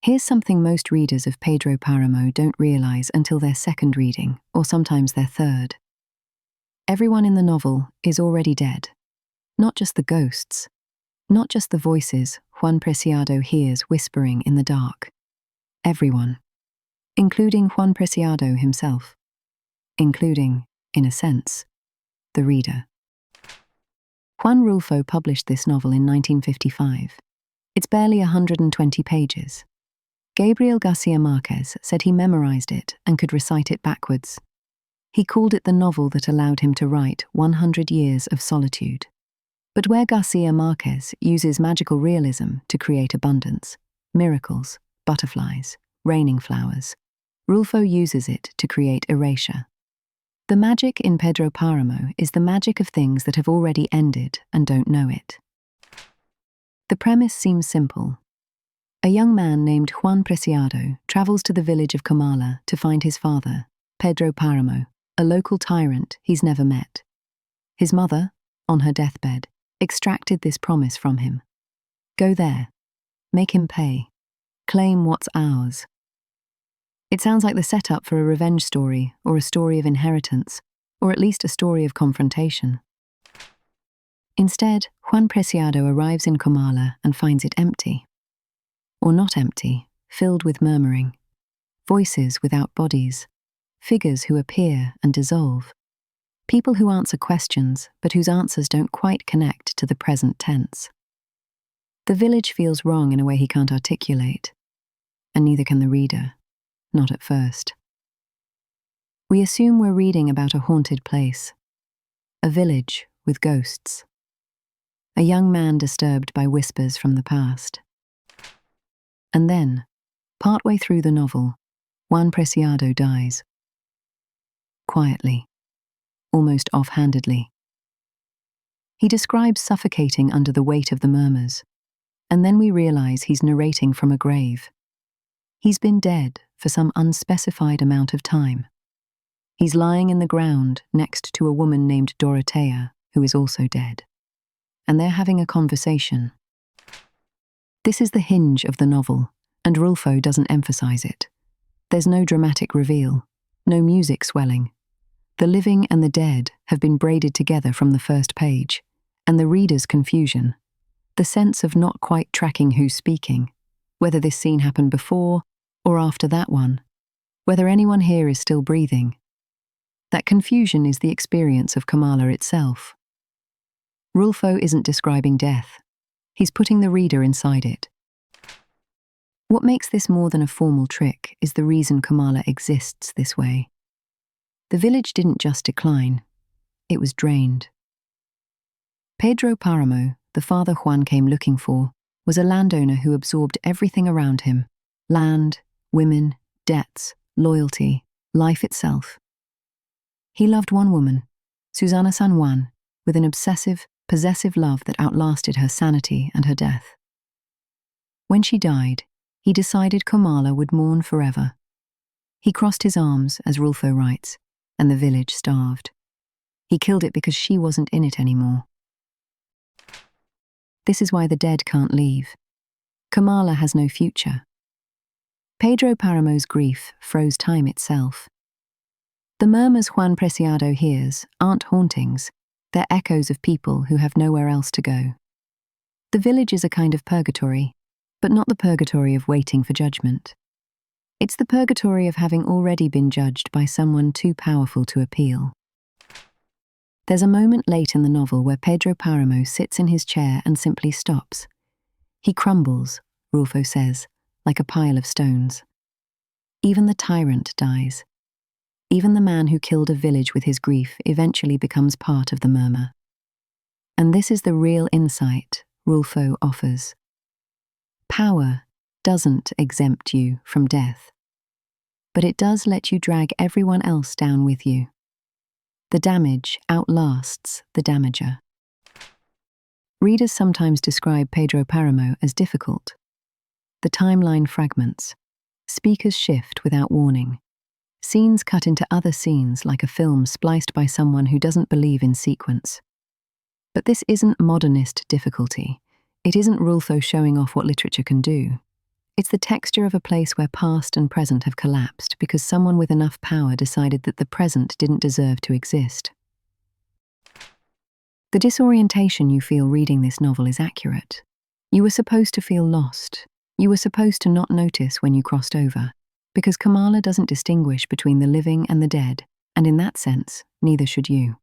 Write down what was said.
Here's something most readers of Pedro Páramo don't realize until their second reading, or sometimes their third. Everyone in the novel is already dead. Not just the ghosts, not just the voices Juan Preciado hears whispering in the dark. Everyone, including Juan Preciado himself, including, in a sense, the reader. Juan Rulfo published this novel in 1955. It's barely 120 pages. Gabriel Garcia Marquez said he memorized it and could recite it backwards. He called it the novel that allowed him to write 100 Years of Solitude. But where Garcia Marquez uses magical realism to create abundance, miracles, butterflies, raining flowers, Rulfo uses it to create erasure. The magic in Pedro Páramo is the magic of things that have already ended and don't know it. The premise seems simple. A young man named Juan Preciado travels to the village of Comala to find his father, Pedro Páramo, a local tyrant he's never met. His mother, on her deathbed, extracted this promise from him. Go there, make him pay, claim what's ours. It sounds like the setup for a revenge story or a story of inheritance, or at least a story of confrontation. Instead, Juan Preciado arrives in Comala and finds it empty. Or not empty, filled with murmuring. Voices without bodies. Figures who appear and dissolve. People who answer questions, but whose answers don't quite connect to the present tense. The village feels wrong in a way he can't articulate, and neither can the reader, not at first. We assume we're reading about a haunted place, a village with ghosts, a young man disturbed by whispers from the past. And then, partway through the novel, Juan Preciado dies. Quietly, almost offhandedly. He describes suffocating under the weight of the murmurs, and then we realize he's narrating from a grave. He's been dead for some unspecified amount of time. He's lying in the ground next to a woman named Dorotea, who is also dead. And they're having a conversation. This is the hinge of the novel, and Rulfo doesn't emphasize it. There's no dramatic reveal, no music swelling. The living and the dead have been braided together from the first page, and the reader's confusion, the sense of not quite tracking who's speaking, whether this scene happened before or after that one, whether anyone here is still breathing. That confusion is the experience of Comala itself. Rulfo isn't describing death. He's putting the reader inside it. What makes this more than a formal trick is the reason Comala exists this way. The village didn't just decline, it was drained. Pedro Páramo, the father Juan came looking for, was a landowner who absorbed everything around him: land, women, debts, loyalty, life itself. He loved one woman, Susana San Juan, with an obsessive, possessive love that outlasted her sanity and her death. When she died, he decided Comala would mourn forever. He crossed his arms, as Rulfo writes, and the village starved. He killed it because she wasn't in it anymore. This is why the dead can't leave. Comala has no future. Pedro Páramo's grief froze time itself. The murmurs Juan Preciado hears aren't hauntings, they're echoes of people who have nowhere else to go. The village is a kind of purgatory, but not the purgatory of waiting for judgment. It's the purgatory of having already been judged by someone too powerful to appeal. There's a moment late in the novel where Pedro Páramo sits in his chair and simply stops. He crumbles, Rulfo says, like a pile of stones. Even the tyrant dies. Even the man who killed a village with his grief eventually becomes part of the murmur. And this is the real insight Rulfo offers. Power doesn't exempt you from death, but it does let you drag everyone else down with you. The damage outlasts the damager. Readers sometimes describe Pedro Páramo as difficult. The timeline fragments. Speakers shift without warning. Scenes cut into other scenes like a film spliced by someone who doesn't believe in sequence. But this isn't modernist difficulty. It isn't Rulfo showing off what literature can do. It's the texture of a place where past and present have collapsed because someone with enough power decided that the present didn't deserve to exist. The disorientation you feel reading this novel is accurate. You were supposed to feel lost. You were supposed to not notice when you crossed over, because Kamala doesn't distinguish between the living and the dead, and in that sense, neither should you.